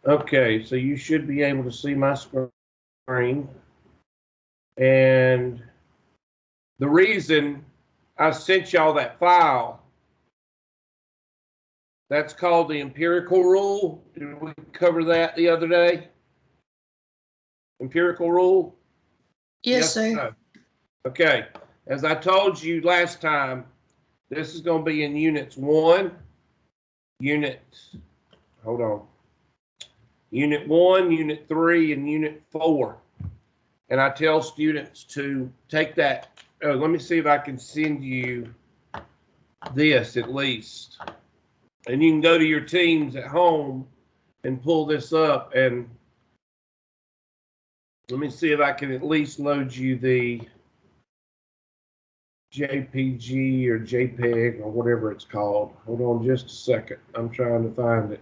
Okay, so you should be able to see my screen. And the reason I sent y'all that file, that's called the Empirical Rule. Did we cover that the other day? Empirical Rule? Yes, sir. No. Okay, as I told you last time, this is going to be in units 1, unit 1, unit 3, and unit 4. And I tell students to take that. Let me see if I can send you this at least. And you can go to your teams at home and pull this up. And let me see if I can at least load you the JPG or JPEG or whatever it's called. Hold on just a second. I'm trying to find it.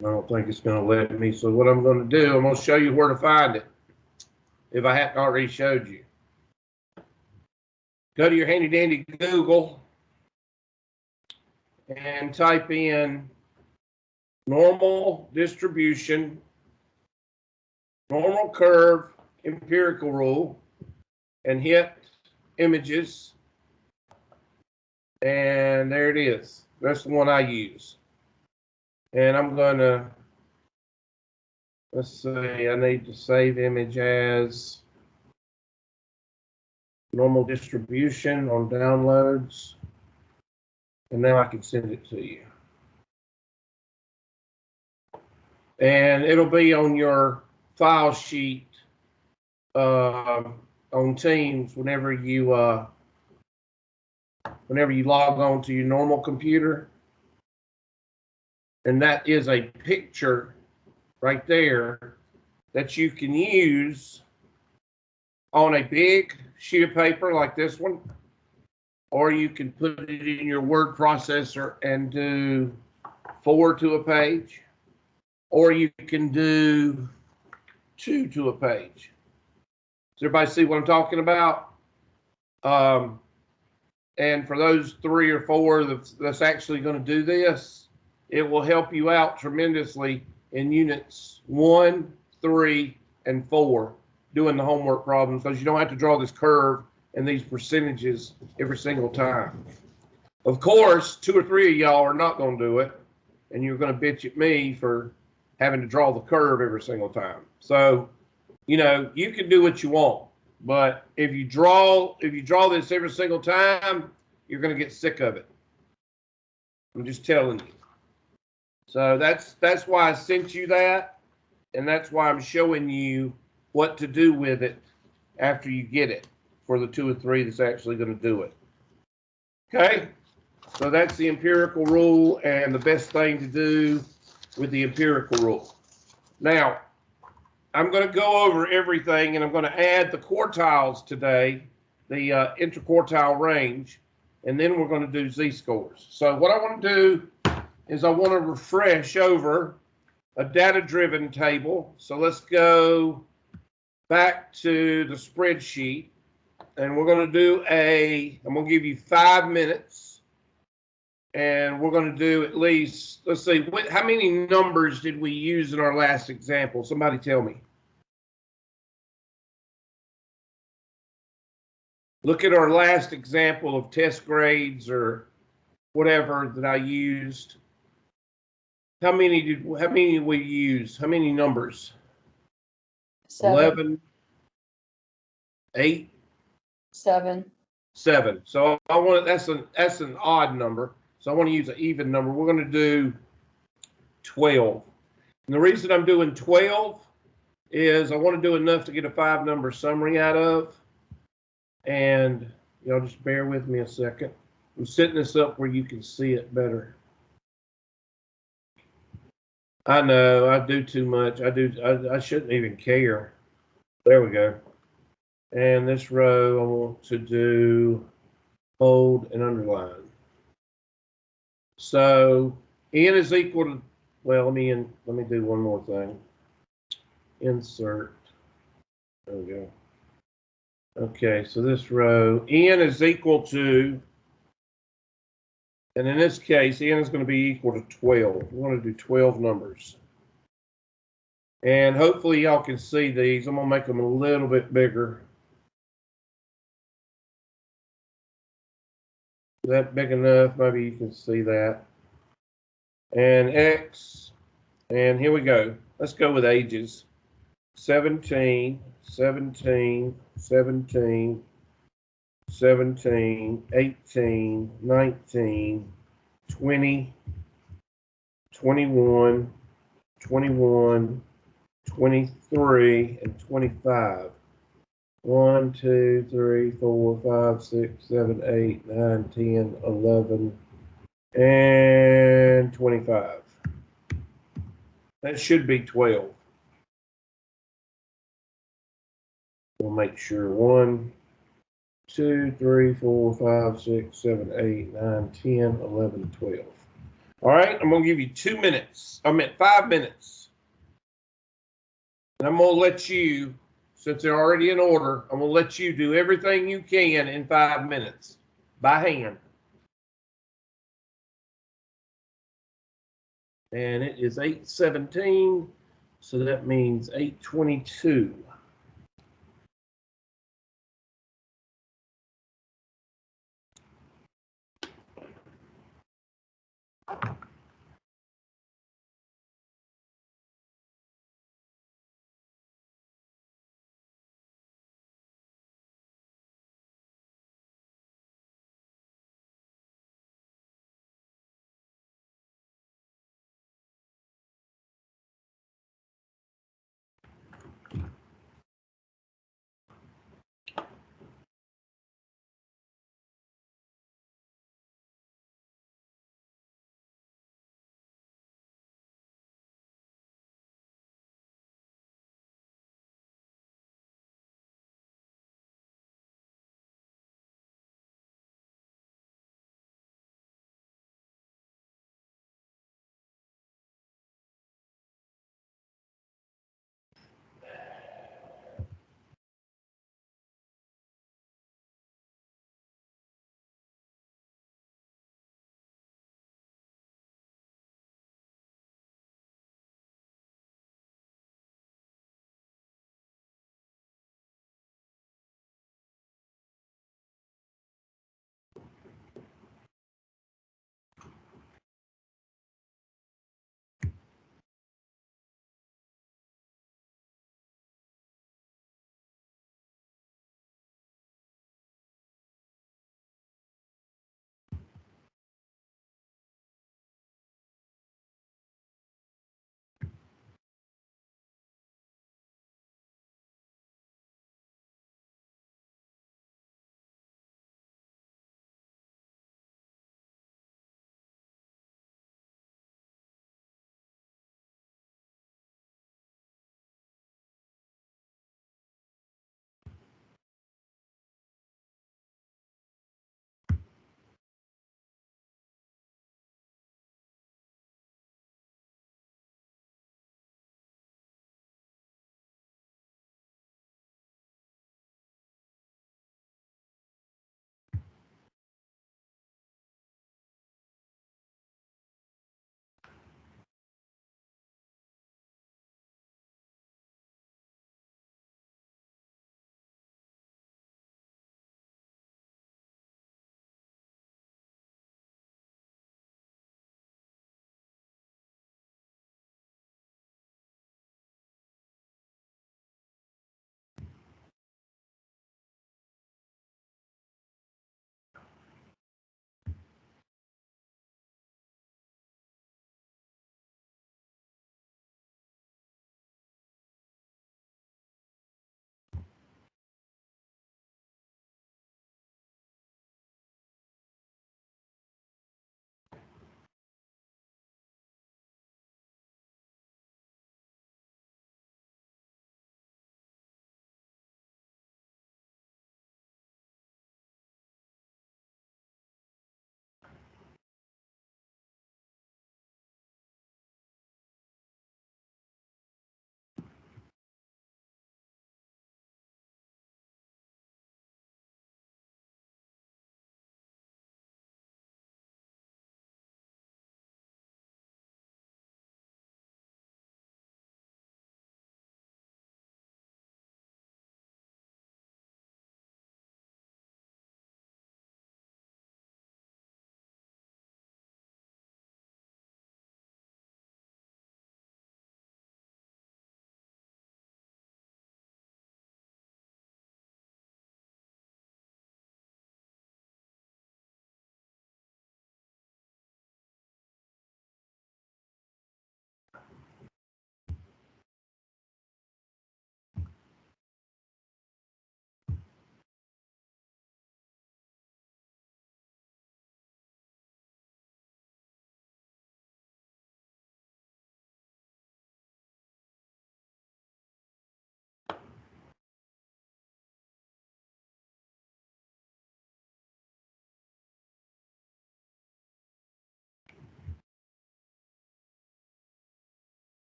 I don't think it's going to let me. So what I'm going to do, I'm going to show you where to find it if I haven't already showed you. Go to your handy dandy Google and type in normal distribution, normal curve, empirical rule, and hit images. And there it is. That's the one I use. And I'm going to, let's see, I need to save image as normal distribution on downloads. And now I can send it to you. And it'll be on your file sheet on Teams whenever you log on to your normal computer. And that is a picture right there that you can use on a big sheet of paper like this one, or you can put it in your word processor and do 4 to a page, or you can do 2 to a page. Does everybody see what I'm talking about? And for those 3 or 4 that's actually going to do this, it will help you out tremendously in units 1, 3, and 4 doing the homework problems, because you don't have to draw this curve and these percentages every single time. Of course, 2 or 3 of y'all are not going to do it, and you're going to bitch at me for having to draw the curve every single time. So, you know, you can do what you want, but if you draw this every single time, you're going to get sick of it. I'm just telling you. So that's why I sent you that, and that's why I'm showing you what to do with it after you get it for the 2 or 3 that's actually going to do it. Okay, so that's the empirical rule and the best thing to do with the empirical rule. Now, I'm going to go over everything, and I'm going to add the quartiles today, the interquartile range, and then we're going to do z-scores. So what I want to do is I want to refresh over a data-driven table. So let's go back to the spreadsheet, and we're going to do I'm going to give you 5 minutes, and we're going to do at least, let's see, how many numbers did we use in our last example? Somebody tell me. Look at our last example of test grades or whatever that I used. How many did we use? How many numbers? 7. 11, 8, 7. 7. So I want that's an odd number. So I want to use an even number. We're going to do 12. And the reason I'm doing 12 is I want to do enough to get a 5-number summary out of. And y'all just bear with me a second. I'm setting this up where you can see it better. I know I do too much. I shouldn't even care. There we go. And this row I want to do bold and underline. So n is equal to well, let me do one more thing. Insert. There we go. Okay, so this row, n is equal to, and in this case, n is going to be equal to 12. We want to do 12 numbers. And hopefully y'all can see these. I'm going to make them a little bit bigger. Is that big enough? Maybe you can see that. And X, and here we go. Let's go with ages. 17, 17, 17, 17, 18, 19, 20, 21, 21, 23, and 25. 1, 2, 3, 4, 5, 6, 7, 8, 9, 10, 11, and 25. That should be 12. We'll make sure 1, 2, 3, 4, 5, 6, 7, 8, 9, 10, 11, 12. All right, I'm going to give you 2 minutes. I meant 5 minutes. And I'm going to let you, since they're already in order, I'm going to let you do everything you can in 5 minutes by hand. And it is 8:17, so that means 8:22.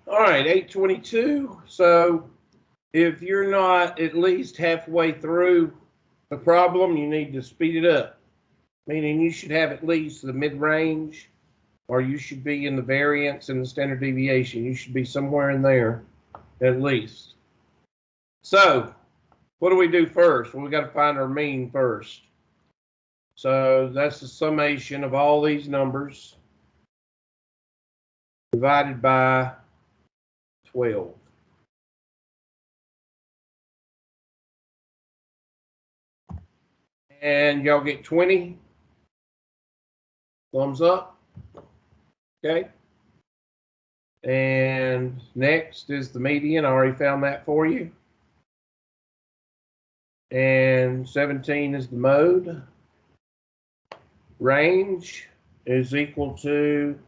All right, 822. So if you're not at least halfway through the problem, you need to speed it up. Meaning you should have at least the mid-range, or you should be in the variance and the standard deviation. You should be somewhere in there at least. So what do we do first? Well, we got to find our mean first. So that's the summation of all these numbers divided by 12. And y'all get 20. Thumbs up. Okay. And next is the median. I already found that for you. And 17 is the mode. Range is equal to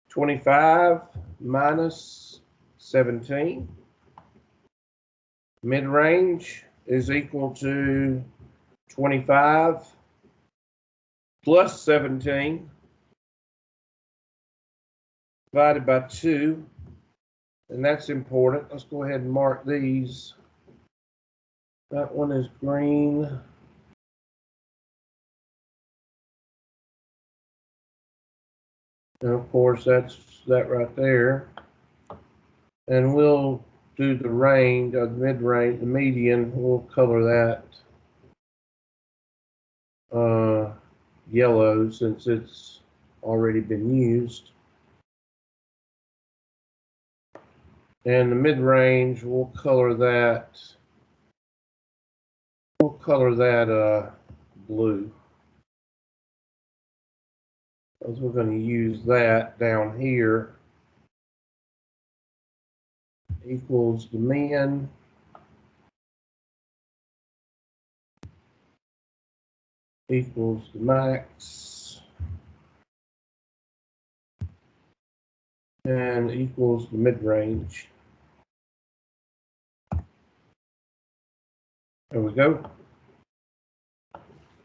25 minus 17. Mid-range is equal to 25 plus 17 divided by 2. And that's important. Let's go ahead and mark these. That one is green. And of course, that's that right there. And we'll do the range, the mid-range, the median. We'll color that yellow since it's already been used. And the mid-range, we'll color that. We'll color that blue, because we're going to use that down here. Equals the min equals the max and equals the mid-range. There we go.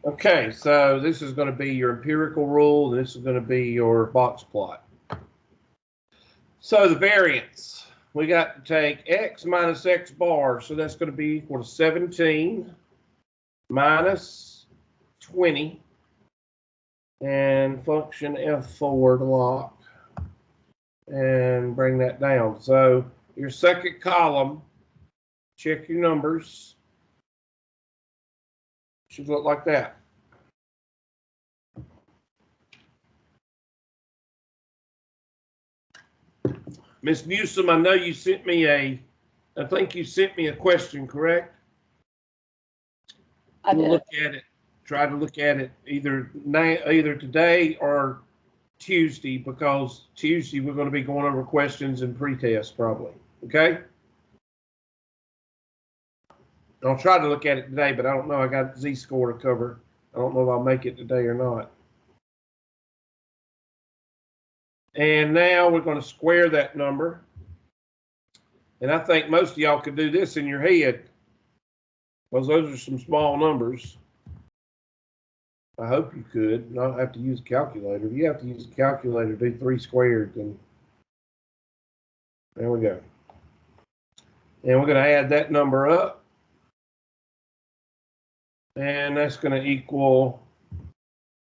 Okay, so this is going to be your empirical rule, and this is going to be your box plot. So the variance, we got to take x minus x bar, so that's going to be equal to 17 minus 20, and function F4 to lock, and bring that down. So your second column, check your numbers, should look like that. Miss Newsom, I know you sent me I think you sent me a question, correct? I did. Look at it. Try to look at it either today or Tuesday, because Tuesday we're going to be going over questions and pretest probably. Okay? I'll try to look at it today, but I don't know. I got z-score to cover. I don't know if I'll make it today or not. And now we're going to square that number. And I think most of y'all could do this in your head, because those are some small numbers. I hope you could not have to use a calculator. If you have to use a calculator to do 3 squared, then there we go. And we're going to add that number up. And that's going to equal,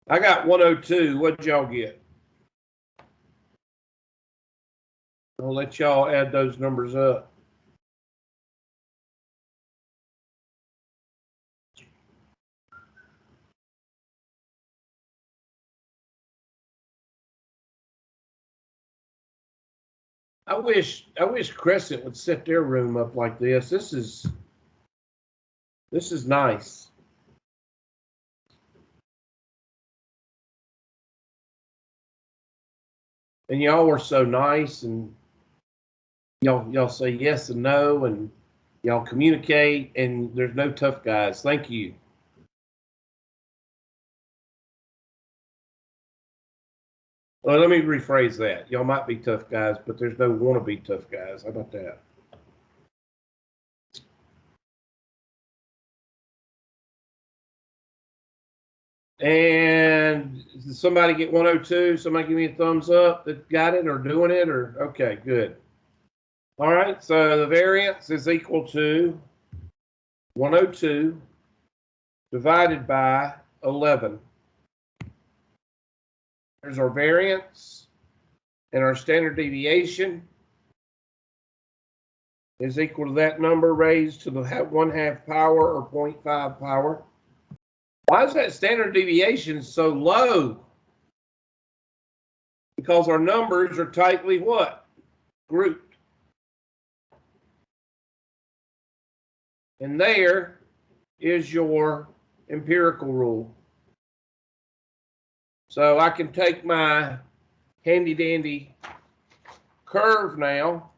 I got 102. What'd y'all get? I'll let y'all add those numbers up. I wish Crescent would set their room up like this. This is nice. And y'all were so nice, and y'all say yes and no, and y'all communicate, and there's no tough guys. Thank you. Well, let me rephrase that. Y'all might be tough guys, but there's no wannabe tough guys. How about that? And did somebody get 102? Somebody give me a thumbs up that got it or doing it, or okay, good. All right, so the variance is equal to 102 divided by 11. There's our variance, and our standard deviation is equal to that number raised to the 1/2 power or 0.5 power. Why is that standard deviation so low? Because our numbers are tightly what? Grouped. And there is your empirical rule. So I can take my handy dandy curve now,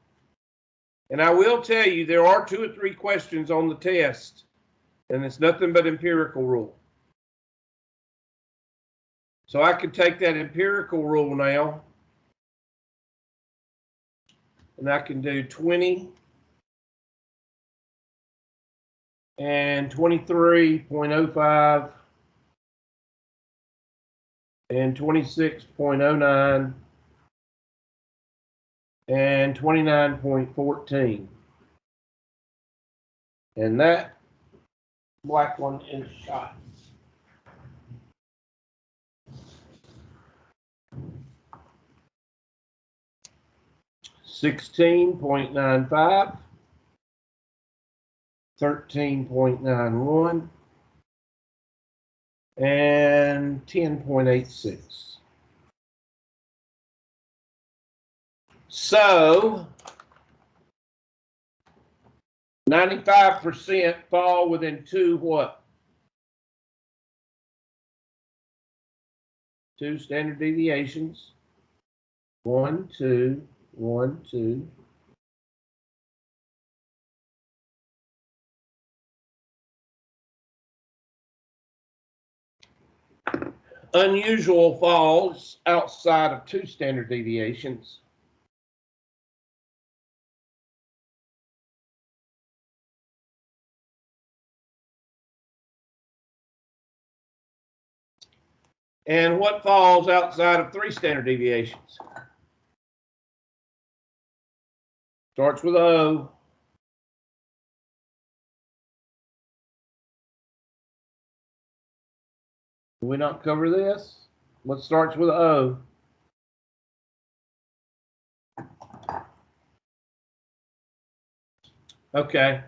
and I will tell you there are 2 or 3 questions on the test, and it's nothing but empirical rule. So I can take that empirical rule now, and I can do 20 and 23.05 and 26.09 and 29.14. And that black one is shot. $16.95, $13.91, and $10.86. So 95% fall within 2 what? 2 standard deviations. 1, 2, 1, 2. Unusual falls outside of 2 standard deviations. And what falls outside of 3 standard deviations? Starts with O. Did we not cover this? What starts with O? Okay.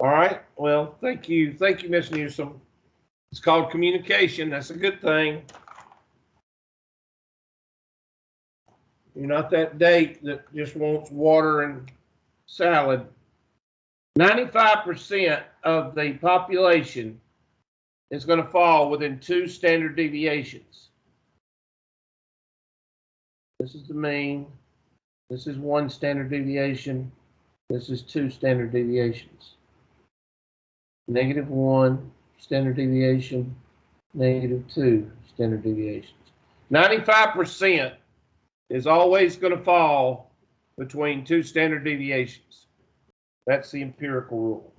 All right. Well, thank you. Thank you, Miss Newsom. It's called communication. That's a good thing. You're not that date that just wants water and salad. 95% of the population is going to fall within 2 standard deviations. This is the mean. This is 1 standard deviation. This is 2 standard deviations. -1 standard deviation, -2 standard deviations. 95% is always going to fall between 2 standard deviations. That's the empirical rule.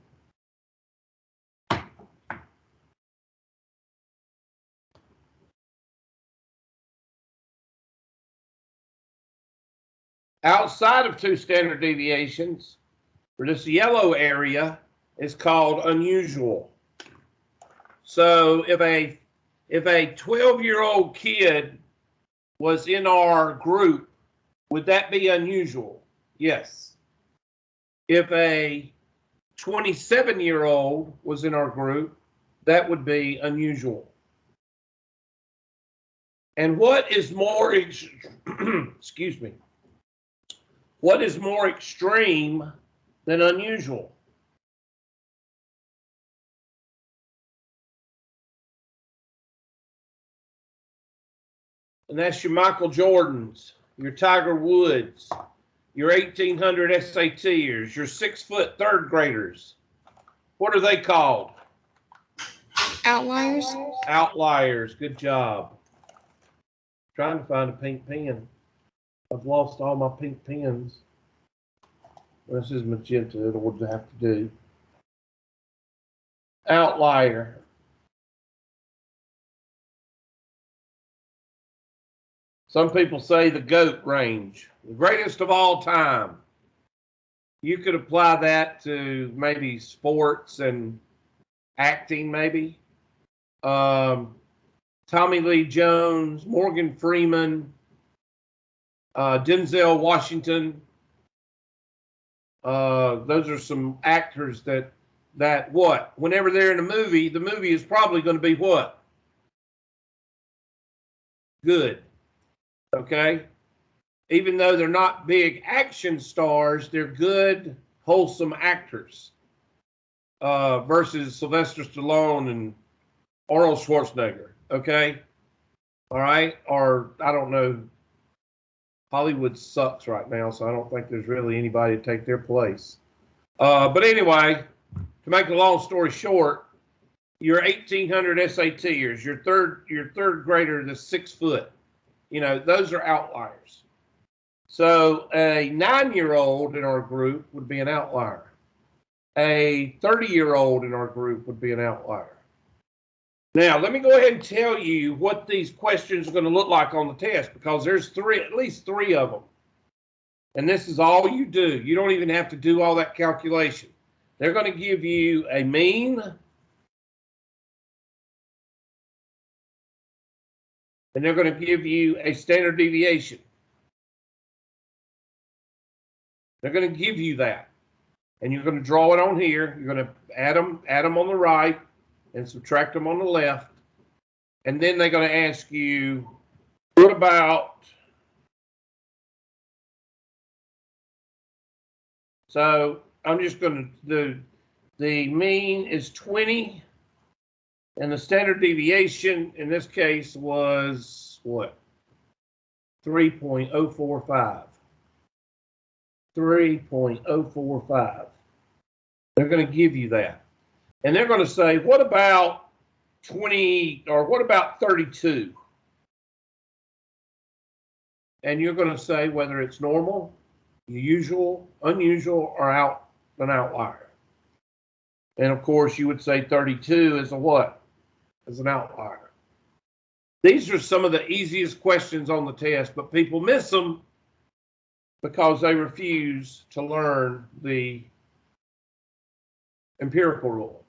Outside of 2 standard deviations, for this yellow area, is called unusual. So if a 12-year-old kid was in our group, would that be unusual? Yes. If a 27-year-old was in our group, that would be unusual. And what is more, excuse me, what is more extreme than unusual? And that's your Michael Jordans, your Tiger Woods, your 1800 SATers, your 6-foot 3rd graders. What are they called? Outliers. Outliers. Good job. Trying to find a pink pen. I've lost all my pink pens. This is magenta. It'll have to do. Outlier. Some people say the GOAT range, the greatest of all time. you could apply that to maybe sports and acting, maybe. Tommy Lee Jones, Morgan Freeman, Denzel Washington. Those are some actors that what? Whenever they're in a movie, the movie is probably going to be what? Good. Okay? Even though they're not big action stars, they're good, wholesome actors. Versus Sylvester Stallone and Arnold Schwarzenegger. Okay? All right? Or, I don't know. Hollywood sucks right now, so I don't think there's really anybody to take their place. But anyway, to make a long story short, your 1800 SATers, your third grader that's 6 foot, those are outliers. So a 9-year-old in our group would be an outlier. A 30-year-old in our group would be an outlier. Now, let me go ahead and tell you what these questions are going to look like on the test, because there's at least three of them. And this is all you do. You don't even have to do all that calculation. They're going to give you a mean, and they're going to give you a standard deviation. They're going to give you that. And you're going to draw it on here. You're going to add them on the right and subtract them on the left. And then they're going to ask you, what about, so I'm just going to do, the mean is 20, and the standard deviation in this case was what? 3.045. 3.045. They're going to give you that. And they're going to say, what about 20, or what about 32? And you're going to say whether it's normal, usual, unusual, or an outlier. And of course, you would say 32 is a what? As an outlier. These are some of the easiest questions on the test, but people miss them because they refuse to learn the empirical rule.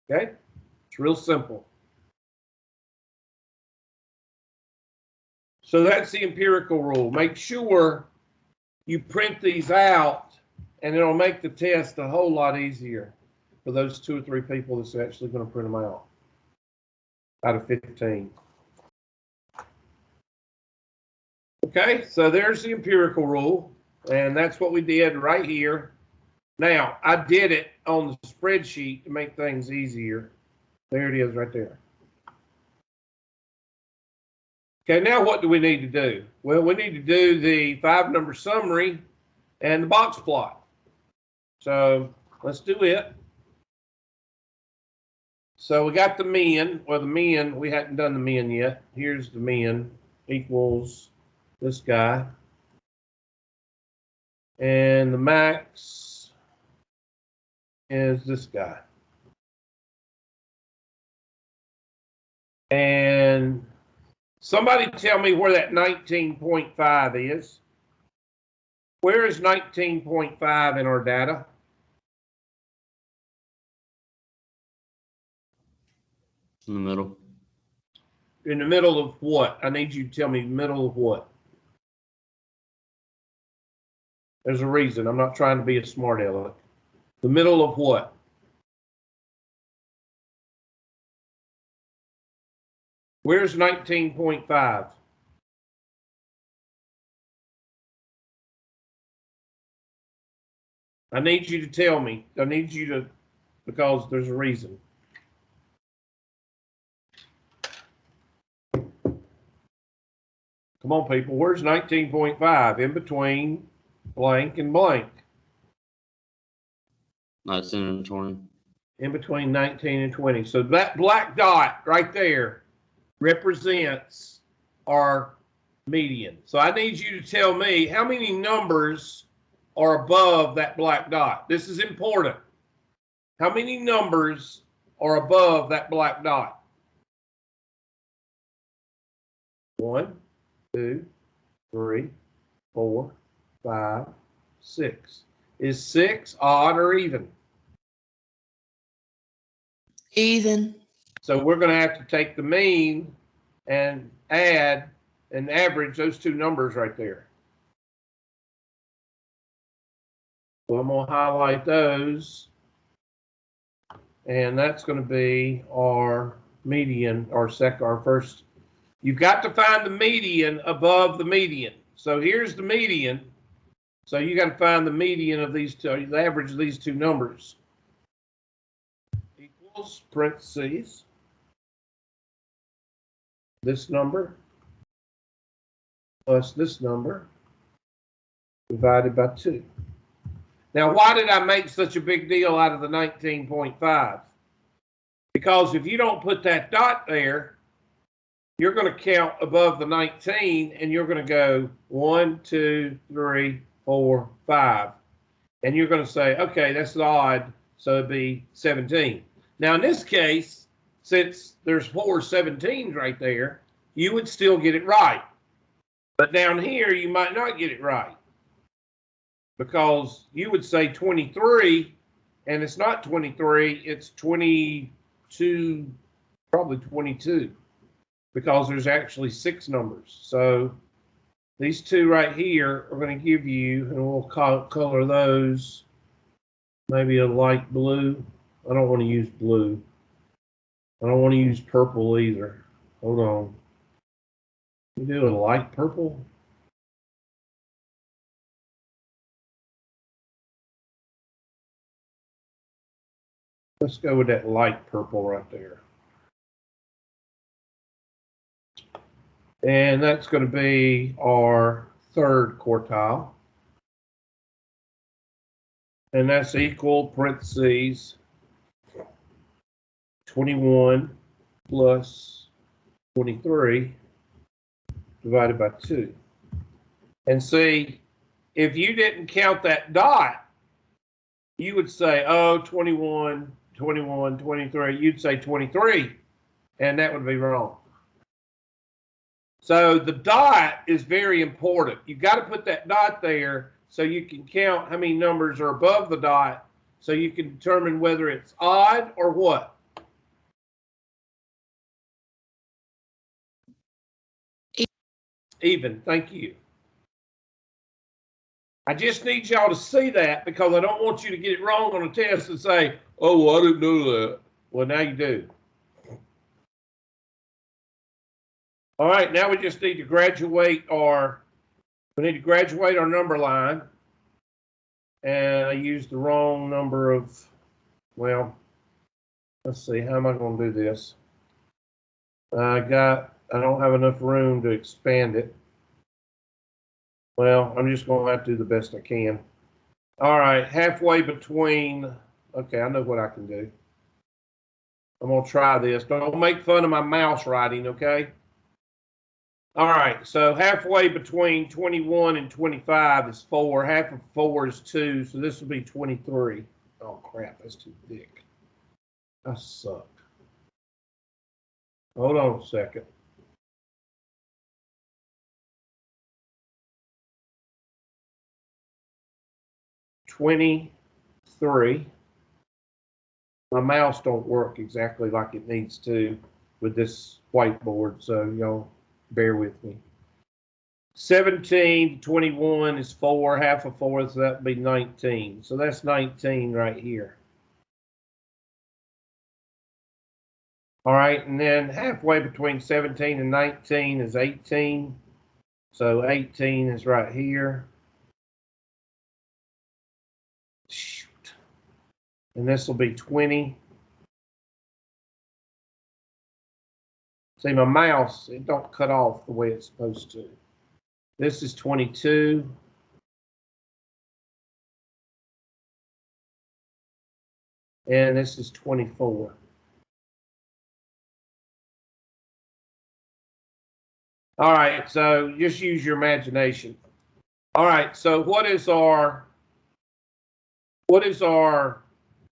Okay? It's real simple. So that's the empirical rule. Make sure you print these out, and it'll make the test a whole lot easier for those 2 or 3 people that's actually going to print them out of 15. Okay, so there's the empirical rule, and that's what we did right here. Now, I did it on the spreadsheet to make things easier. There it is right there. Okay, now what do we need to do? Well, we need to do the 5-number summary and the box plot. So let's do it. So we got the mean. Well, the mean, we hadn't done the mean yet. Here's the mean equals this guy. And the max is this guy. And somebody tell me where that 19.5 is. Where is 19.5 in our data? In the middle. In the middle of what? I need you to tell me middle of what? There's a reason. I'm not trying to be a smart aleck. The middle of what? Where's 19.5? I need you to tell me. I need you to, because there's a reason. Come on, people. Where's 19.5? In between blank and blank. 19 and 20. In between 19 and 20. So that black dot right there represents our median. So I need you to tell me how many numbers are above that black dot. This is important. How many numbers are above that black dot? 1, 2, 3, 4, 5, 6. Is 6 odd or even? Even. So we're going to have to take the mean and add and average those two numbers right there. So I'm going to highlight those. And that's going to be our median, our first. You've got to find the median above the median. So here's the median. So you got to find the median of these two, the average of these two numbers. Equals parentheses. This number plus this number divided by 2. Now, why did I make such a big deal out of the 19.5? Because if you don't put that dot there, you're going to count above the 19 and you're going to go 1, 2, 3, 4, 5. And you're going to say, okay, that's odd, so it'd be 17. Now, in this case, since there's 4 17s right there, you would still get it right. But down here, you might not get it right. Because you would say 23, and it's not 23, it's 22, probably 22, because there's actually 6 numbers. So these two right here are going to give you, and we'll color those maybe a light blue. I don't want to use blue. I don't want to use purple either. Hold on. We do a light purple. Let's go with that light purple right there. And that's going to be our third quartile. And that's equal parentheses 21 plus 23 divided by 2. And see, if you didn't count that dot, you would say, oh, 21, 21, 23. You'd say 23, and that would be wrong. So the dot is very important. You've got to put that dot there so you can count how many numbers are above the dot so you can determine whether it's odd or what? Even. Thank you. I just need y'all to see that because I don't want you to get it wrong on a test and say, oh, well, I didn't know that. Well, now you do. All right, now we just need to graduate our number line. And I used the wrong number of, well, let's see, how am I going to do this? I don't have enough room to expand it. Well, I'm just going to have to do the best I can. All right, halfway between, okay, I know what I can do. I'm going to try this. Don't make fun of my mouse writing, okay? All right, so halfway between 21 and 25 is 4. Half of 4 is 2, so this will be 23. Oh, crap, that's too thick. I suck. Hold on a second. $23. My mouse don't work exactly like it needs to with this whiteboard, so y'all bear with me. 17 to 21 is 4. Half of 4, so that would be 19. So that's 19 right here. All right, and then halfway between 17 and 19 is 18. So 18 is right here. Shoot. And this will be 20. See, my mouse, it don't cut off the way it's supposed to. This is 22. And this is 24. All right, so just use your imagination. All right, so what is our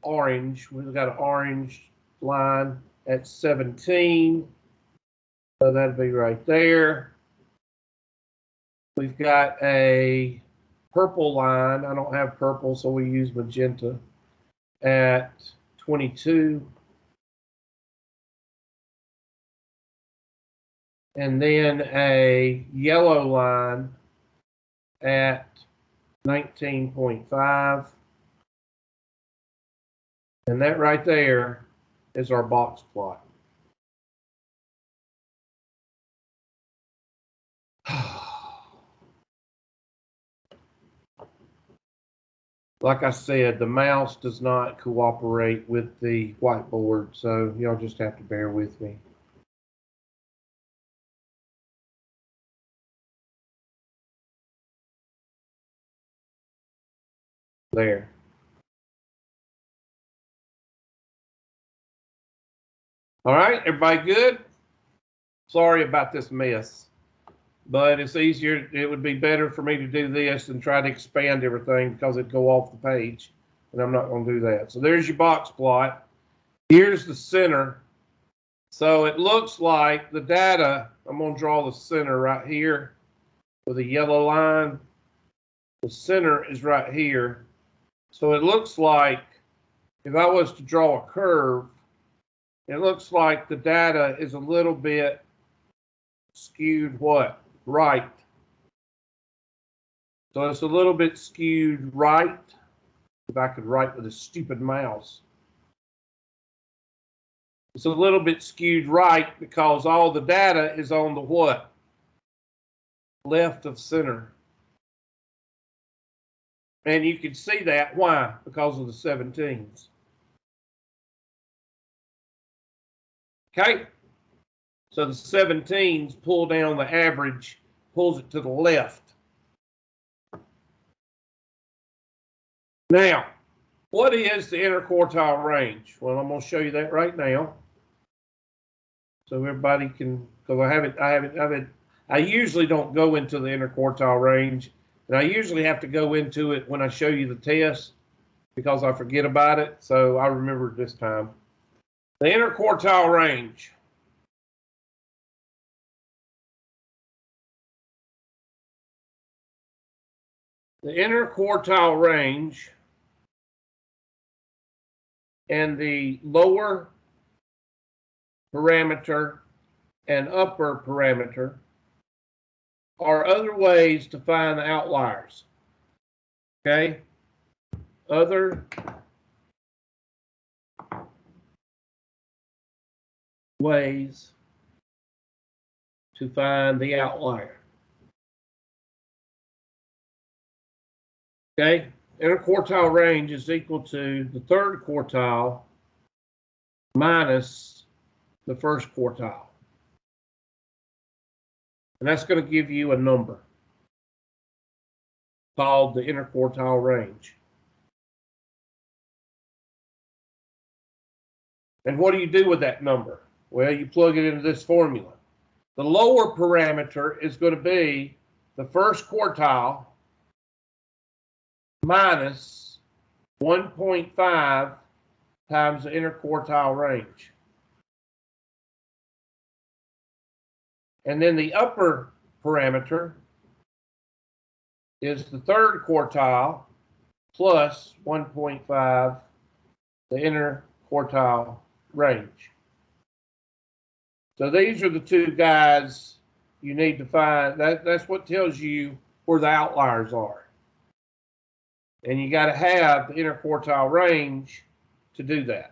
orange? We've got an orange line at 17. So that'd be right there. We've got a purple line, I don't have purple, so we use magenta, at 22. And then a yellow line at 19.5. And that right there is our box plot. Like I said, the mouse does not cooperate with the whiteboard, so y'all just have to bear with me. There. All right, everybody good? Sorry about this mess, but it's easier. It would be better for me to do this than try to expand everything because it'd go off the page, and I'm not going to do that. So there's your box plot. Here's the center. So it looks like the data, I'm going to draw the center right here with a yellow line. The center is right here. So it looks like if I was to draw a curve, it looks like the data is a little bit skewed what? Right. So it's a little bit skewed right. If I could write with a stupid mouse. It's a little bit skewed right because all the data is on the what? Left of center. And you can see that. Why? Because of the 17s. Okay? So the 17s pull down the average, pulls it to the left. Now, what is the interquartile range? Well, I'm going to show you that right now. So everybody can, because I usually don't go into the interquartile range, and I usually have to go into it when I show you the test because I forget about it. So I remember this time. The interquartile range. The interquartile range and the lower parameter and upper parameter are other ways to find the outliers. Okay? Other ways to find the outlier. Okay? Interquartile range is equal to the third quartile minus the first quartile. And that's going to give you a number called the interquartile range. And what do you do with that number? Well, you plug it into this formula. The lower parameter is going to be the first quartile minus 1.5 times the interquartile range. And then the upper parameter is the third quartile plus 1.5 the interquartile range. So these are the two guys you need to find. That's what tells you where the outliers are. And you got to have the interquartile range to do that.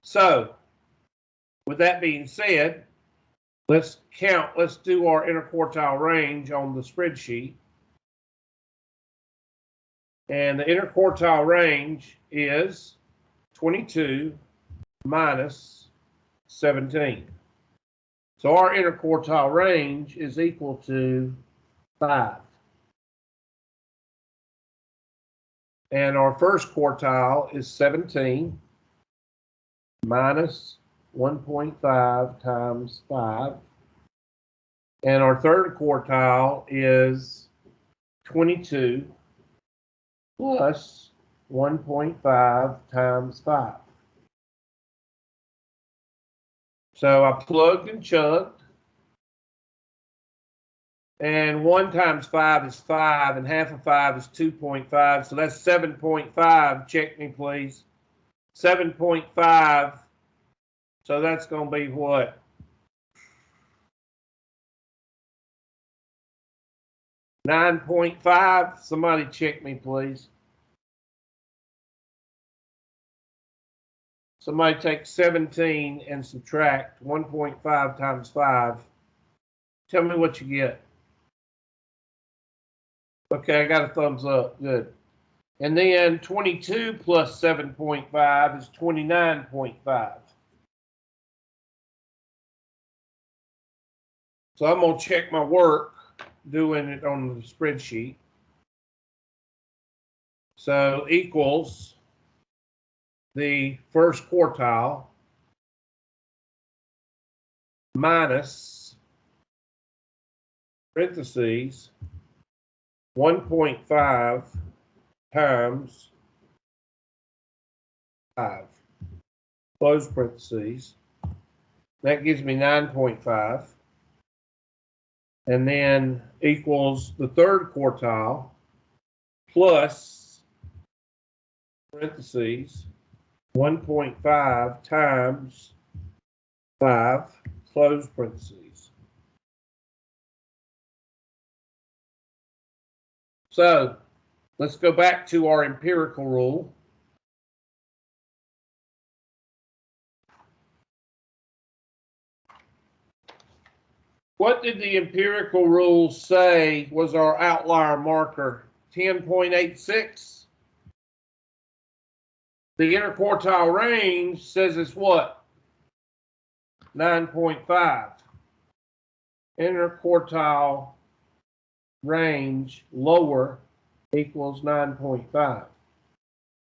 So, with that being said, let's do our interquartile range on the spreadsheet. And the interquartile range is 22 minus 17. So our interquartile range is equal to 5. And our first quartile is 17 minus 1.5 times 5. And our third quartile is 22 plus 1.5 times 5. So I plugged and chugged. And 1 times 5 is 5, and half of 5 is 2.5. So that's 7.5. Check me, please. 7.5. So that's going to be what? 9.5. Somebody check me, please. Somebody take 17 and subtract 1.5 times 5. Tell me what you get. Okay, I got a thumbs up. Good. And then 22 plus 7.5 is 29.5. So I'm going to check my work doing it on the spreadsheet. So equals the first quartile minus parentheses 1.5 times 5, close parentheses. That gives me 9.5. And then equals the third quartile plus parentheses 1.5 times 5, close parentheses. So let's go back to our empirical rule. What did the empirical rule say was our outlier marker? 10.86. The interquartile range says it's what? 9.5. Interquartile range lower equals 9.5.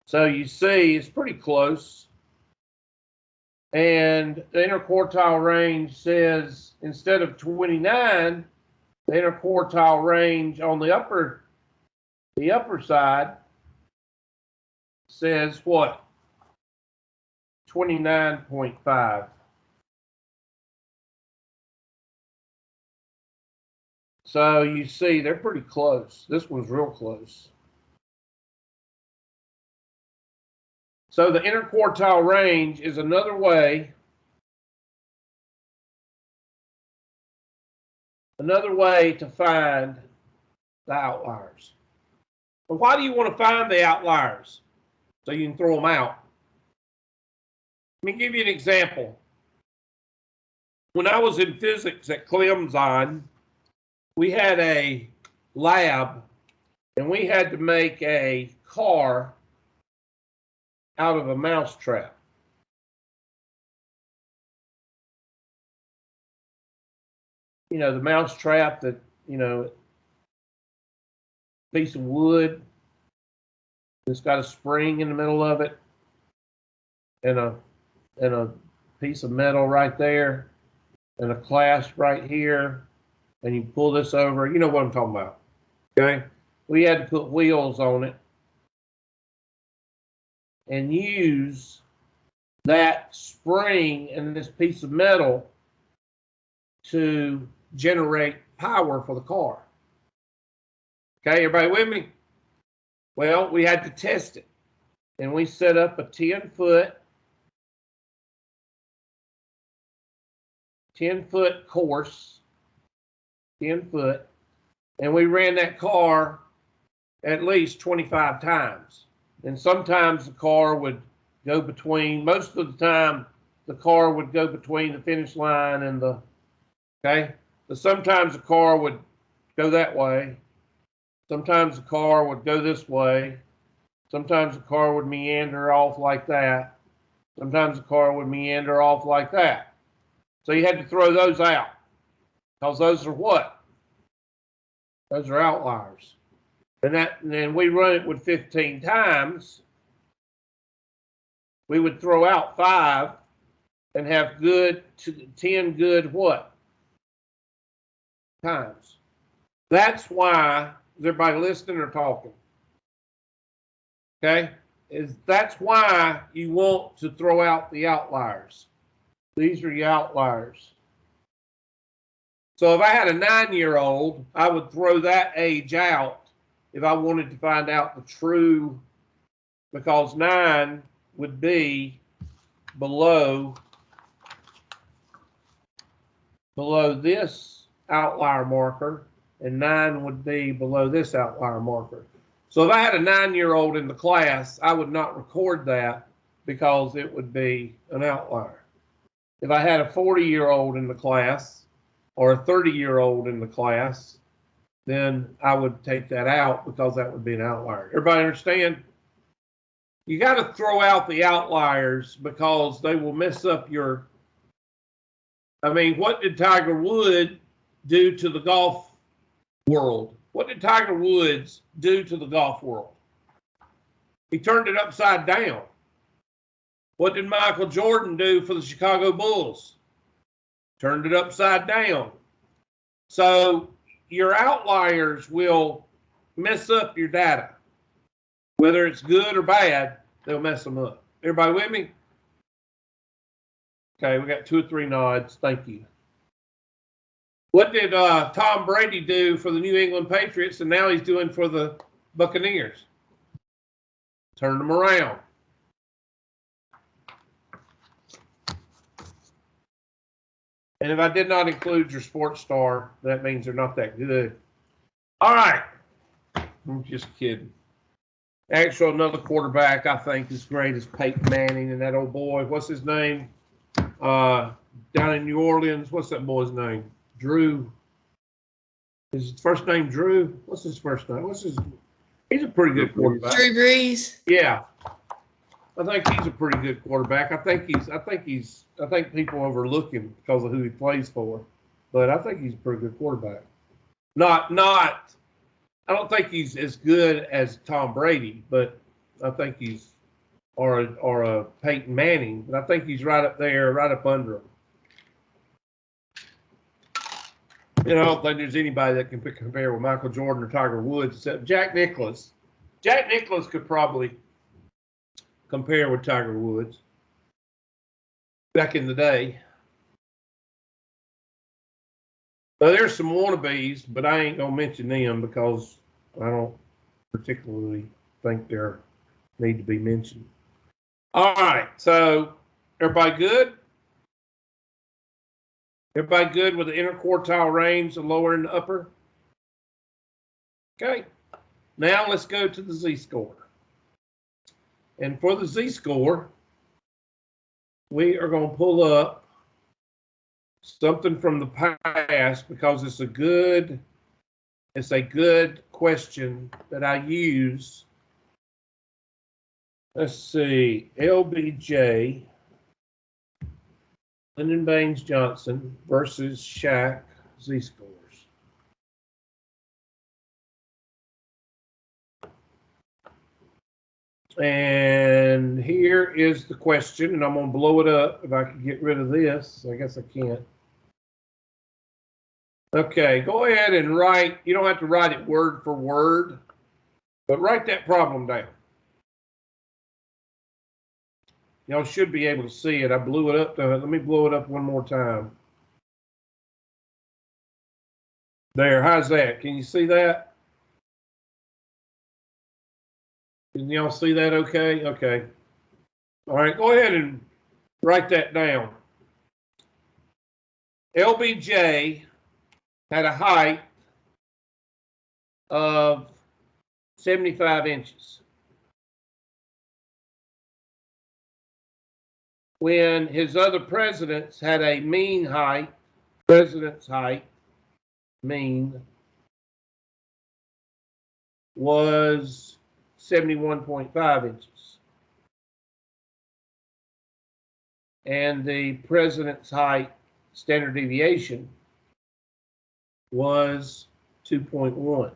So you see it's pretty close. And the interquartile range says instead of 29, the interquartile range on the upper side says what? 29.5. So you see they're pretty close. This one's real close. So the interquartile range is another way to find the outliers. But why do you want to find the outliers? So you can throw them out. Let me give you an example. When I was in physics at Clemson, we had a lab and we had to make a car out of a mouse trap. You know, the mouse trap that, you know, piece of wood. It's got a spring in the middle of it and a piece of metal right there and a clasp right here. And you pull this over. You know what I'm talking about. Okay? We had to put wheels on it and use that spring and this piece of metal to generate power for the car. Okay, everybody with me? Well, we had to test it. And we set up a 10-foot course, 10 foot, and we ran that car at least 25 times. And sometimes the car would go between, most of the time, the car would go between the finish line and the, okay? But sometimes the car would go that way. Sometimes the car would go this way. Sometimes the car would meander off like that. Sometimes the car would meander off like that. So you had to throw those out because those are what? Those are outliers. And then we run it with 15 times. We would throw out 5 and have 10 good what? Times. That's why, is everybody listening or talking? Okay? That's why you want to throw out the outliers. These are your outliers. So if I had a 9-year-old, I would throw that age out if I wanted to find out the true, because 9 would be below this outlier marker, and 9 would be below this outlier marker. So if I had a 9-year-old in the class, I would not record that because it would be an outlier. If I had a 40-year-old in the class or a 30-year-old in the class, then I would take that out because that would be an outlier. Everybody understand? You got to throw out the outliers because they will mess up your. I mean, what did Tiger Woods do to the golf world? What did Tiger Woods do to the golf world? He turned it upside down. What did Michael Jordan do for the Chicago Bulls? Turned it upside down. So your outliers will mess up your data. Whether it's good or bad, they'll mess them up. Everybody with me? Okay, we got 2 or 3 nods. Thank you. What did Tom Brady do for the New England Patriots, and now he's doing for the Buccaneers? Turned them around. And if I did not include your sports star, that means they're not that good. All right. I'm just kidding. Actually, another quarterback I think is great is Peyton Manning, and that old boy, what's his name? Down in New Orleans, what's that boy's name? Drew. Is his first name Drew? What's his first name? He's a pretty good quarterback. Drew Brees. Yeah. I think he's a pretty good quarterback. I think people overlook him because of who he plays for. But I think he's a pretty good quarterback. I don't think he's as good as Tom Brady, but I think he's or a Peyton Manning, but I think he's right up there, right up under him. You know, I don't think there's anybody that can compare with Michael Jordan or Tiger Woods except Jack Nicklaus. Jack Nicklaus could probably compare with Tiger Woods back in the day. So there's some wannabes, but I ain't gonna mention them because I don't particularly think they need to be mentioned. All right, so everybody good? Everybody good with the interquartile range, the lower and the upper? Okay, now let's go to the z-score. And for the z-score, we are going to pull up something from the past because it's a good question that I use. Let's see, LBJ, Lyndon Baines Johnson versus Shaq z-scores. And here is the question, and I'm going to blow it up. If I can get rid of this, I guess I can't. Okay, go ahead and write. You don't have to write it word for word, but write that problem down. Y'all should be able to see it. I blew it up. Let me blow it up one more time. There, how's that? Can you see that? Can y'all see that okay? Okay. All right, go ahead and write that down. LBJ had a height of 75 inches. When his other presidents had a mean height, president's height, mean, was 71.5 inches. And the president's height, standard deviation, was 2.1.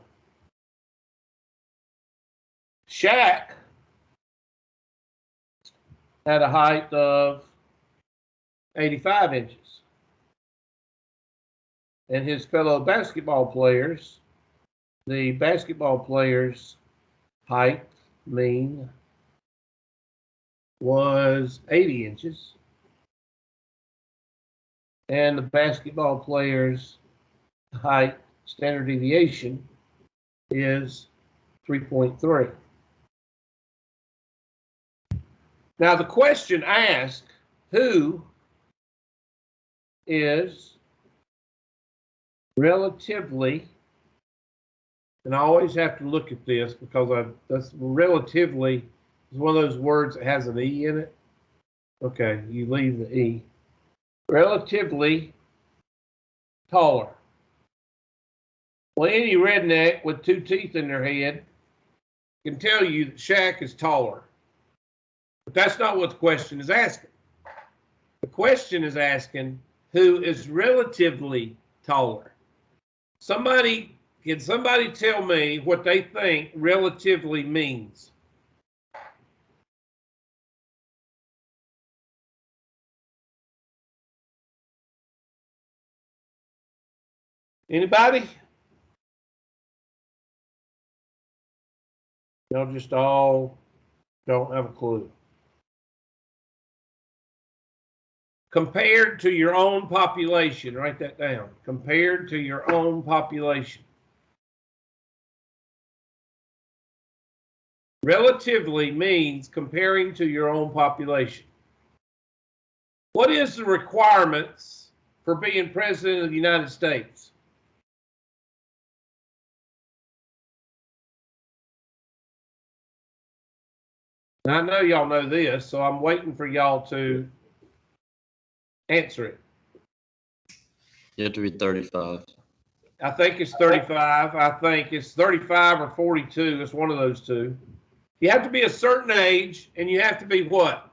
Shaq had a height of 85 inches. And his fellow basketball players, the basketball players' height, mean, was 80 inches. And the basketball players' height standard deviation is 3.3. Now the question asks, who is relatively, and I always have to look at this because that's relatively is one of those words that has an E in it. Okay, you leave the E. Relatively taller. Well, any redneck with two teeth in their head can tell you that Shaq is taller. But that's not what the question is asking. The question is asking who is relatively taller. Can somebody tell me what they think relatively means? Anybody? Y'all just all don't have a clue. Compared to your own population, write that down. Compared to your own population. Relatively means comparing to your own population. What is the requirements for being president of the United States? Now, I know y'all know this, so I'm waiting for y'all to answer it. You have to be 35. I think it's 35. I think it's 35 or 42. It's one of those two. You have to be a certain age, and you have to be what?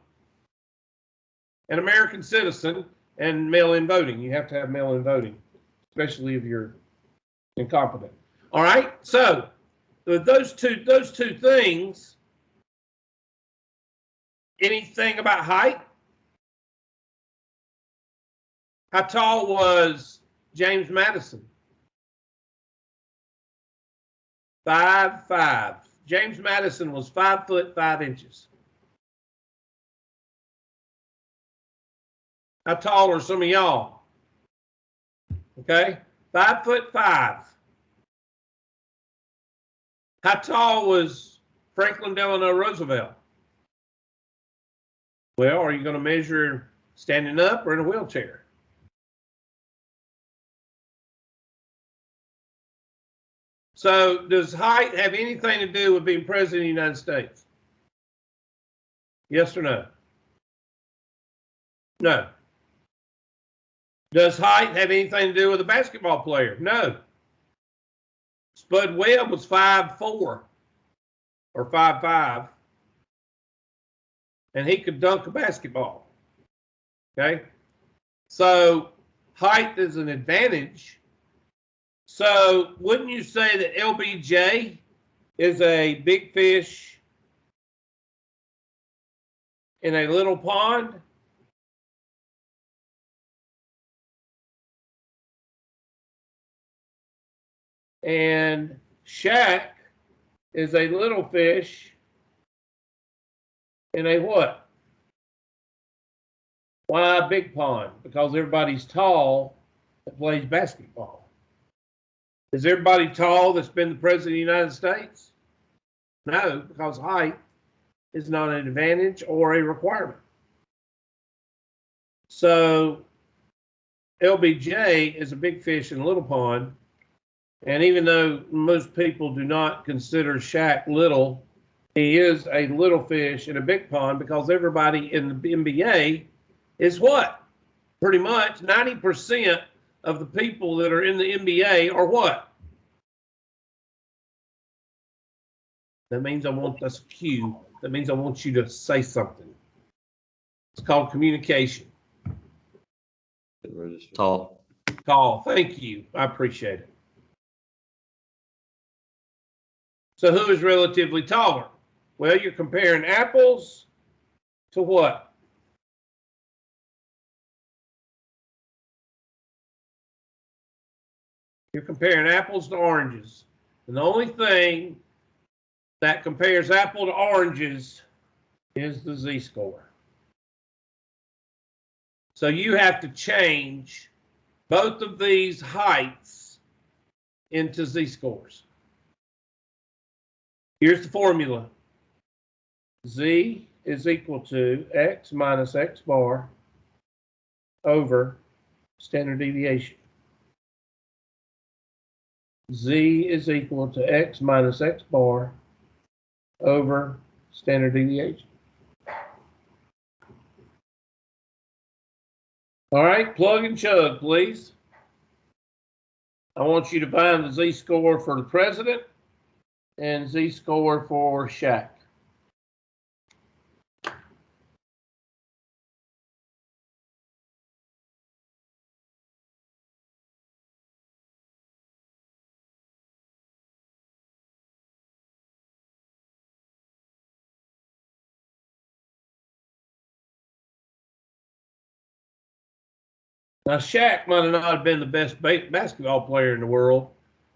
An American citizen and mail-in voting. You have to have mail-in voting, especially if you're incompetent. All right. So those two things. Anything about height? How tall was James Madison? 5'5". James Madison was 5 foot 5 inches. How tall are some of y'all? Okay, 5 foot 5. How tall was Franklin Delano Roosevelt? Well, are you going to measure standing up or in a wheelchair? So does height have anything to do with being president of the United States? Yes or no? No. Does height have anything to do with a basketball player? No. Spud Webb was 5'4" or 5'5", and he could dunk a basketball. Okay? So height is an advantage. So wouldn't you say that LBJ is a big fish in a little pond? And Shaq is a little fish in a what? Why a big pond? Because everybody's tall that plays basketball. Is everybody tall that's been the president of the United States? No, because height is not an advantage or a requirement. So LBJ is a big fish in a little pond. And even though most people do not consider Shaq little, he is a little fish in a big pond because everybody in the NBA is what? Pretty much 90% of the people that are in the NBA are what? That means that's a cue. That means I want you to say something. It's called communication. Tall. Tall. Thank you. I appreciate it. So who is relatively taller? Well, you're comparing apples to what? You're comparing apples to oranges. And the only thing that compares apple to oranges is the z-score. So you have to change both of these heights into z-scores. Here's the formula. Z is equal to x minus x bar over standard deviation. Z is equal to x minus x bar over standard deviation. All right, plug and chug, please. I want you to find the z-score for the president and z-score for Shaq. Now, Shaq might not have been the best basketball player in the world,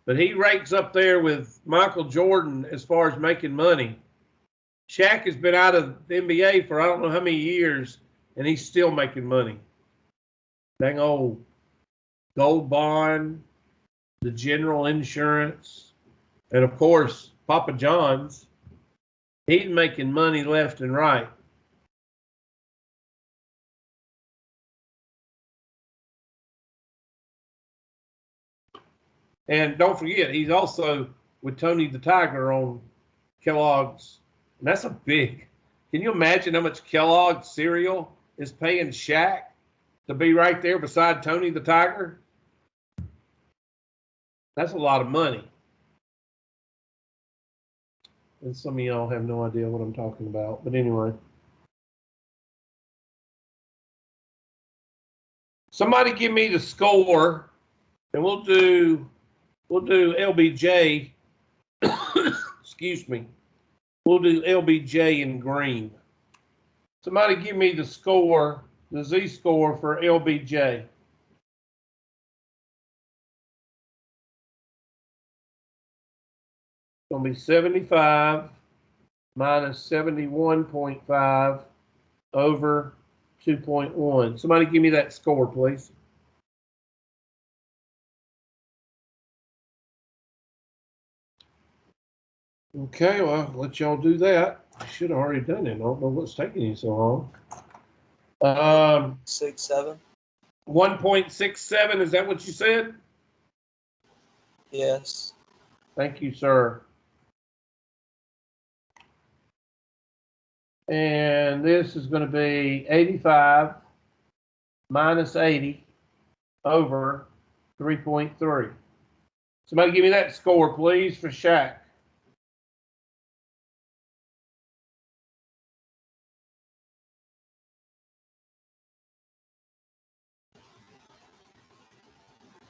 but he ranks up there with Michael Jordan as far as making money. Shaq has been out of the NBA for I don't know how many years, and he's still making money. Dang old Gold Bond, the General Insurance, and of course, Papa John's. He's making money left and right. And don't forget, he's also with Tony the Tiger on Kellogg's. And that's a big. Can you imagine how much Kellogg's cereal is paying Shaq to be right there beside Tony the Tiger? That's a lot of money. And some of y'all have no idea what I'm talking about. But anyway. Somebody give me the score, and we'll do LBJ. Excuse me. We'll do LBJ in green. Somebody give me the score, the z-score for LBJ. It's going to be 75 minus 71.5 over 2.1. Somebody give me that score, please. Okay, well, I'll let y'all do that. I should have already done it. I don't know what's taking you so long. 67. 1.67, is that what you said? Yes. Thank you, sir. And this is going to be 85 minus 80 over 3.3. Somebody give me that score, please, for Shaq.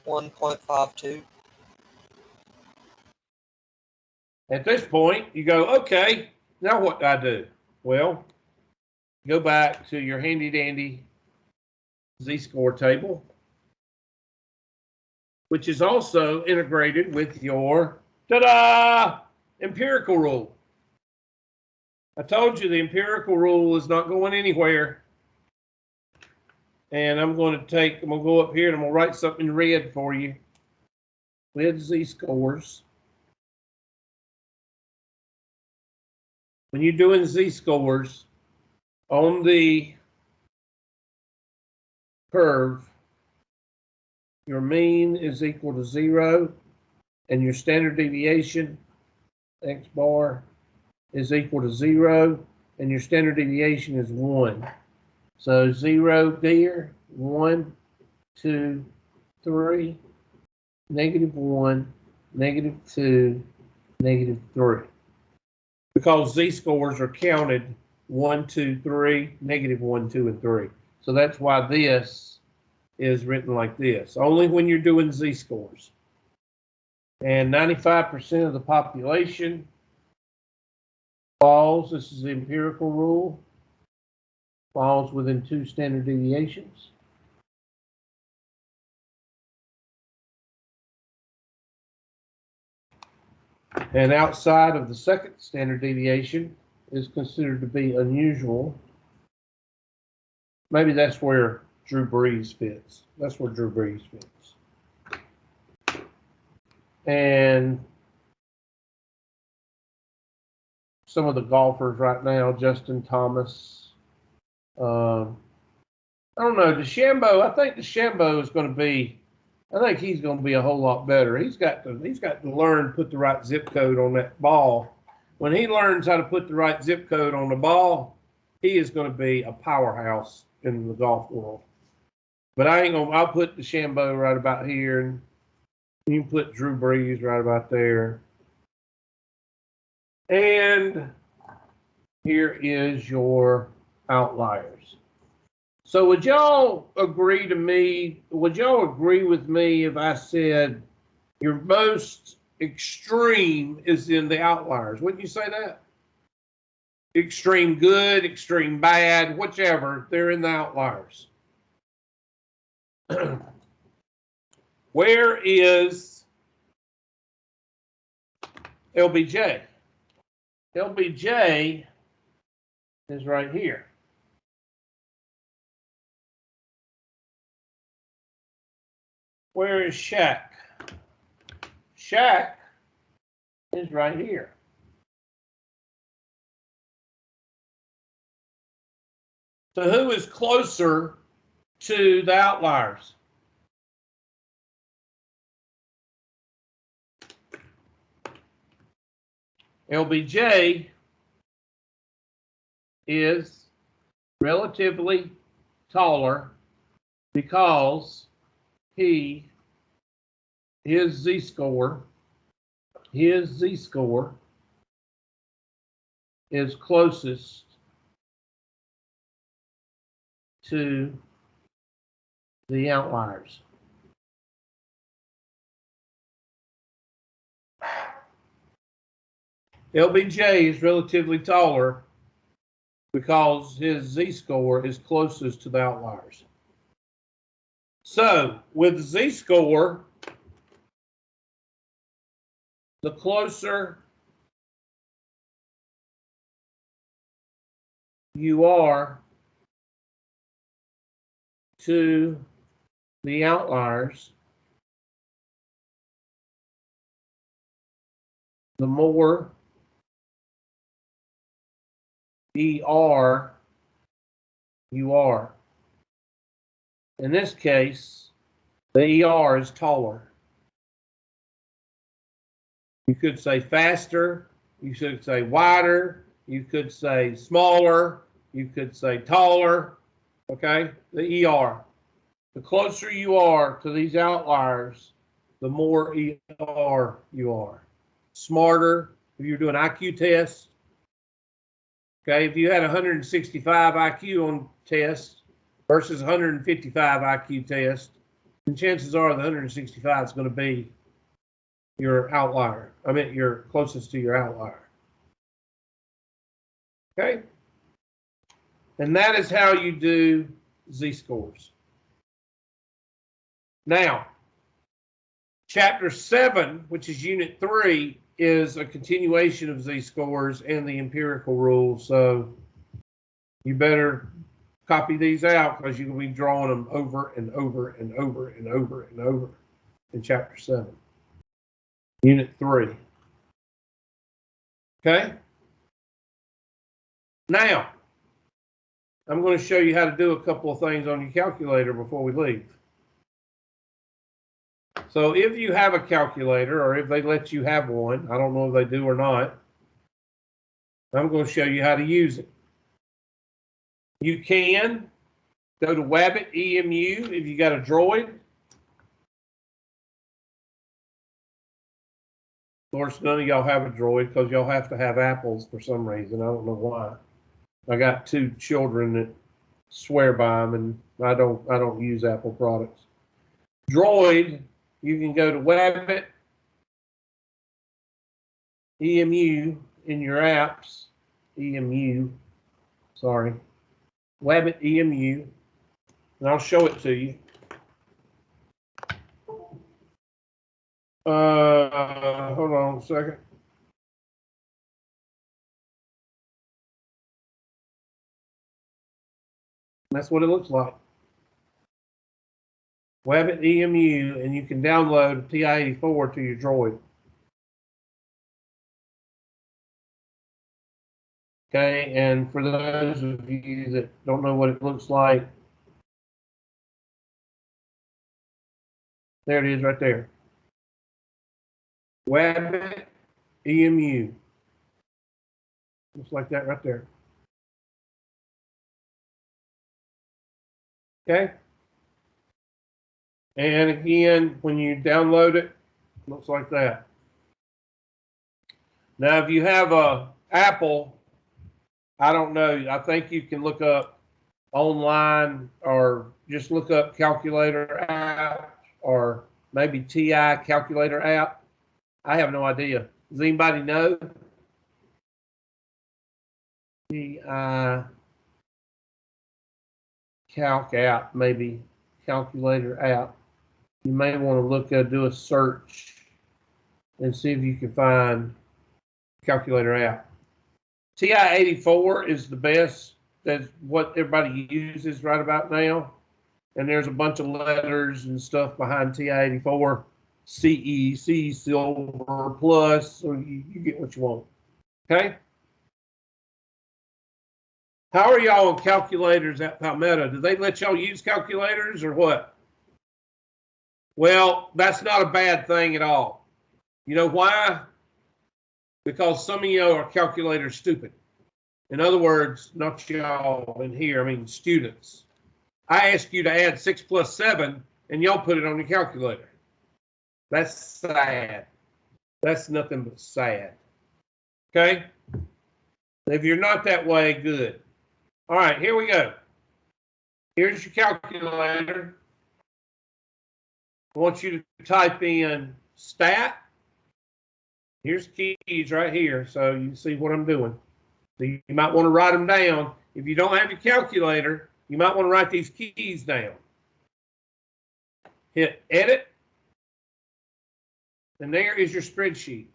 $1.52. At this point, you go, okay, now what do I do? Well, go back to your handy-dandy z-score table, which is also integrated with your, ta-da, empirical rule. I told you the empirical rule is not going anywhere. And I'm going to go up here and I'm going to write something in red for you. With z-scores. When you're doing z-scores on the curve, your mean is equal to 0 and your standard deviation, x bar, is equal to 0 and your standard deviation is 1. So 0 there, 1, 2, 3, -1, -2, -3. Because z-scores are counted 1, 2, 3, -1, 2, and 3. So that's why this is written like this, only when you're doing z-scores. And 95% of the population falls, this is the empirical rule, falls within 2 standard deviations. And outside of the second standard deviation is considered to be unusual. Maybe that's where Drew Brees fits. That's where Drew Brees fits. And some of the golfers right now, Justin Thomas. I don't know, DeChambeau. I think DeChambeau is going to be. I think he's going to be a whole lot better. He's got to learn to put the right zip code on that ball. When he learns how to put the right zip code on the ball, he is going to be a powerhouse in the golf world. But I ain't gonna. I'll put DeChambeau right about here, and you can put Drew Brees right about there. And here is your outliers. So would y'all agree with me if I said your most extreme is in the outliers? Wouldn't you say that? Extreme good, extreme bad, whichever, they're in the outliers. Where is LBJ? LBJ is right here. Where is Shaq? Shaq is right here. So who is closer to the outliers? LBJ is relatively taller because his z-score is closest to the outliers. LBJ is relatively taller because his z-score is closest to the outliers. So with z-score, the closer you are to the outliers, the more ER you are. In this case, the ER is taller. You could say faster, you could say wider, you could say smaller, you could say taller, okay? The ER. The closer you are to these outliers, the more ER you are. Smarter, if you're doing IQ tests, okay, if you had 165 IQ on test versus 155 IQ test, then chances are the 165 is going to be your outlier. I mean, you're closest to your outlier. Okay? And that is how you do z-scores. Now, Chapter 7, which is Unit 3, is a continuation of z-scores and the empirical rule. So you better copy these out because you're going to be drawing them over and over and over and over and over in Chapter 7. Unit 3. Okay? Now, I'm going to show you how to do a couple of things on your calculator before we leave. So if you have a calculator, or if they let you have one, I don't know if they do or not, I'm going to show you how to use it. You can go to Wabbit EMU if you got a Droid. Of course, none of y'all have a Droid because y'all have to have Apples for some reason. I don't know why. I got 2 children that swear by them, and I don't use Apple products. Droid, you can go to Wabbit EMU in your apps. Wabbit EMU, and I'll show it to you. Hold on a second. That's what it looks like. Wabbit EMU, and you can download a TI-84 to your Droid. Okay, and for those of you that don't know what it looks like, there it is right there. Wabbit EMU. Looks like that right there. Okay. And again, when you download it, it looks like that. Now, if you have a Apple, I don't know. I think you can look up online or just look up calculator app or maybe TI calculator app. I have no idea. Does anybody know? TI calc app, maybe calculator app. You may want to look do a search and see if you can find calculator app. TI-84 is the best. That's what everybody uses right about now. And there's a bunch of letters and stuff behind TI-84. CE, C Silver, Plus, so you get what you want. Okay? How are y'all on calculators at Palmetto? Do they let y'all use calculators or what? Well, that's not a bad thing at all. You know why? Because some of y'all are calculator stupid. In other words, not y'all in here, I mean students. I ask you to add 6 plus 7, and y'all put it on your calculator. That's sad. That's nothing but sad. Okay? If you're not that way, good. All right, here we go. Here's your calculator. I want you to type in stat. Here's keys right here, so you see what I'm doing. So you might want to write them down. If you don't have your calculator, you might want to write these keys down. Hit edit. And there is your spreadsheet.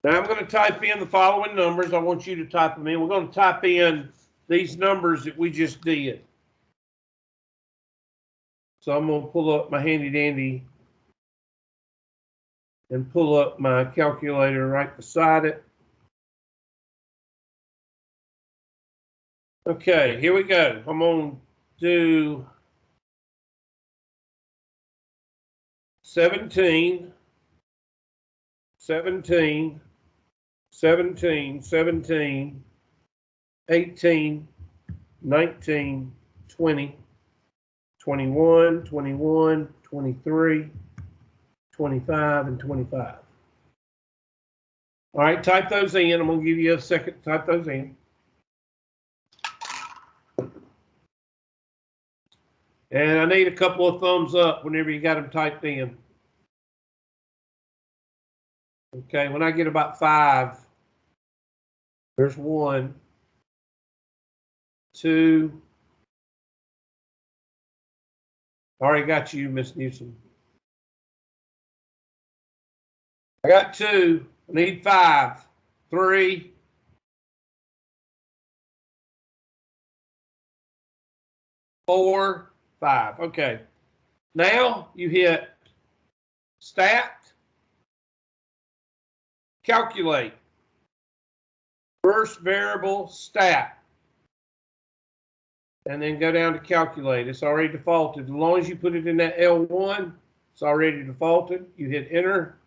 Now I'm going to type in the following numbers. I want you to type them in. We're going to type in these numbers that we just did. So I'm going to pull up my handy dandy and pull up my calculator right beside it. Okay, here we go. I'm going to do 17, 17, 17, 17, 18, 19, 20, 21, 21, 23, 25, and 25. All right, type those in. I'm going to give you a second to type those in. And I need a couple of thumbs up whenever you got them typed in. Okay, when I get about 5, there's 1, 2. Already got you, Miss Newsom. I got 2. I need 5. 3. 4, 5. Okay. Now you hit stat, calculate. First variable stat. And then go down to calculate. It's already defaulted. As long as you put it in that L1, it's already defaulted. You hit enter,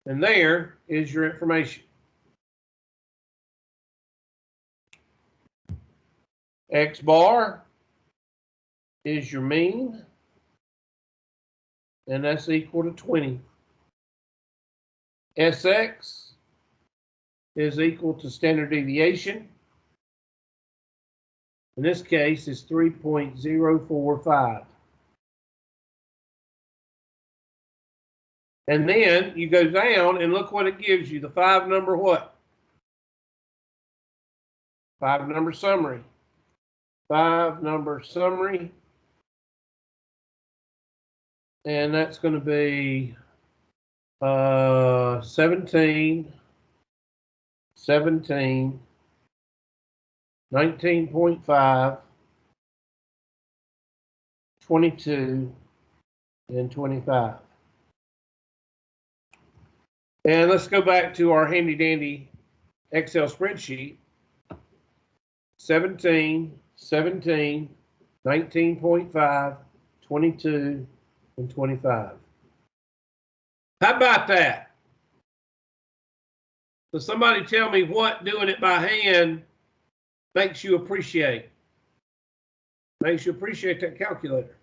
and there is your information. X bar is your mean, and that's equal to 20. SX is equal to standard deviation. In this case, it's 3.045. And then you go down and look what it gives you. The 5 number what? 5 number summary. 5 number summary. And that's going to be 17, 17, 19.5, 22, and 25. And let's go back to our handy dandy Excel spreadsheet. 17, 17, 19.5, 22, and 25. How about that? So somebody tell me what doing it by hand makes you appreciate. Makes you appreciate that calculator.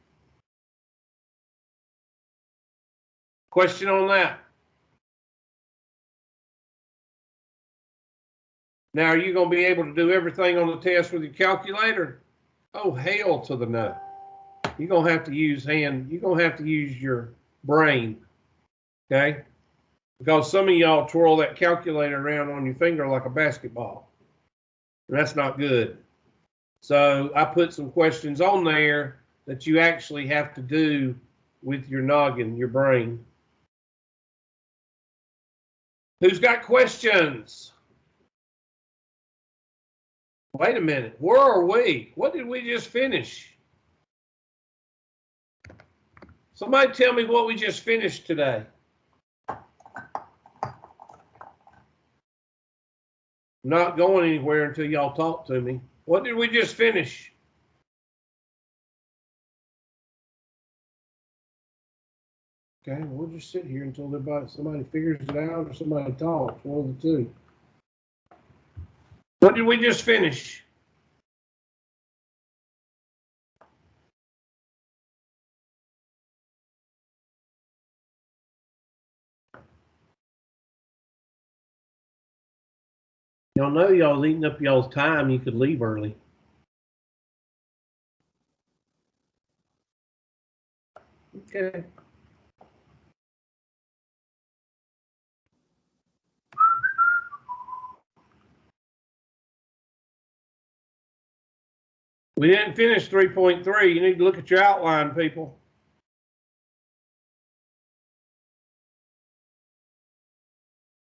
Question on that? Now, are you going to be able to do everything on the test with your calculator? Oh, hell to the no. You're going to have to use hand. You're going to have to use your brain. Okay? Because some of y'all twirl that calculator around on your finger like a basketball. And that's not good. So I put some questions on there that you actually have to do with your noggin, your brain. Who's got questions? Wait a minute. Where are we? What did we just finish? Somebody tell me what we just finished today. I'm not going anywhere until y'all talk to me. What did we just finish? Okay, we'll just sit here until somebody figures it out or somebody talks, one of the two. What did we just finish? Y'all know y'all eating up y'all's time. You could leave early. Okay. We didn't finish 3.3. You need to look at your outline, people.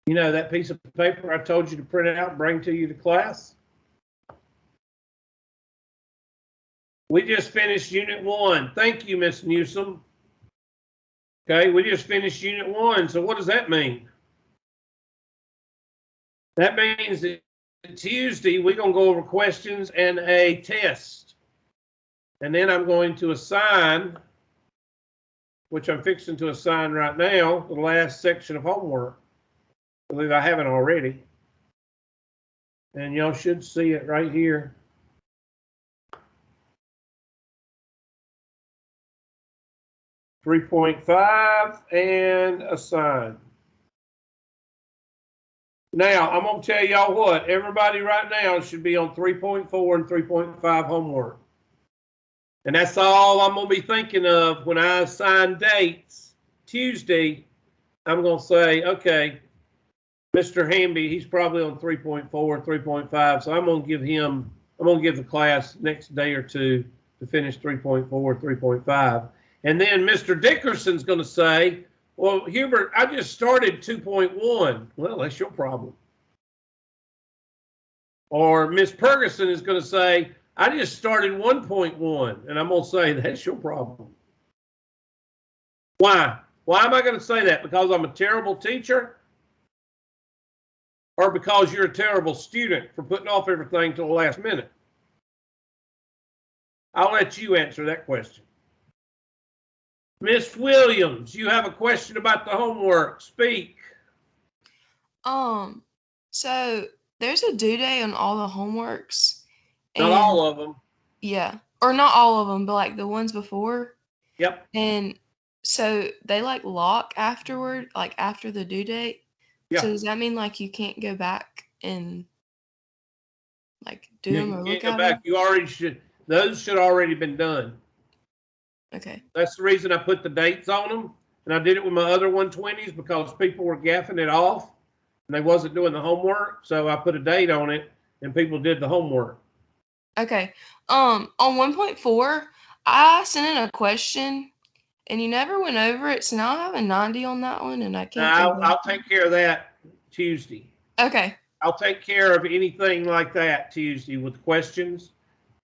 You know that piece of paper I told you to print out and bring to you to class? We just finished Unit 1. Thank you, Miss Newsom. Okay, we just finished Unit 1. So what does that mean? That means that Tuesday we're going to go over questions and a test. And then I'm going to assign, which I'm fixing to assign right now, the last section of homework. I believe I haven't already. And y'all should see it right here. .5 and assign. Now, I'm going to tell y'all what. Everybody right now should be on 3.4 and 3.5 homework. And that's all I'm going to be thinking of when I assign dates. Tuesday, I'm going to say, okay, Mr. Hamby, he's probably on 3.4, 3.5. So I'm going to give the class next day or two to finish 3.4, 3.5. And then Mr. Dickerson's going to say, well, Hubert, I just started 2.1. Well, that's your problem. Or Miss Ferguson is going to say, I just started 1.1. And I'm going to say, that's your problem. Why? Why am I going to say that? Because I'm a terrible teacher? Or because you're a terrible student for putting off everything till the last minute? I'll let you answer that question. Miss Williams, you have a question about the homework. Speak. So there's a due date on all the homeworks. Not all of them. Yeah. Or not all of them, but like the ones before. Yep. And so they like lock afterward, like after the due date. Yeah. So does that mean like you can't go back and like do them or look at them? You already should. Those should already been done. Okay. That's the reason I put the dates on them. And I did it with my other 120s because people were gaffing it off and they wasn't doing the homework. So I put a date on it and people did the homework. Okay. On 1.4, I sent in a question and you never went over it. So now I have a 90 on that one and I can't. I'll take care of that Tuesday. Okay. I'll take care of anything like that Tuesday with questions.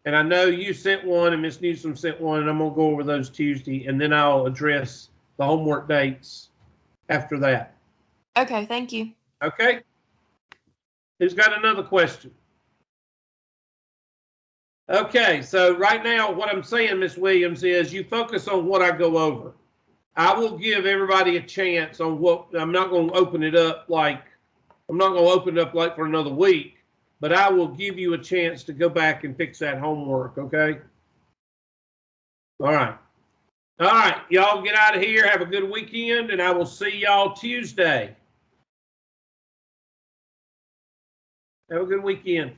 And I know you sent one and Ms. Newsom sent one, and I'm going to go over those Tuesday, and then I'll address the homework dates after that. Okay, thank you. Okay? Who's got another question? Okay, so right now what I'm saying, Ms. Williams, is you focus on what I go over. I will give everybody a chance on what, I'm not going to open it up like for another week, but I will give you a chance to go back and fix that homework, okay? All right. All right, y'all get out of here. Have a good weekend, and I will see y'all Tuesday. Have a good weekend.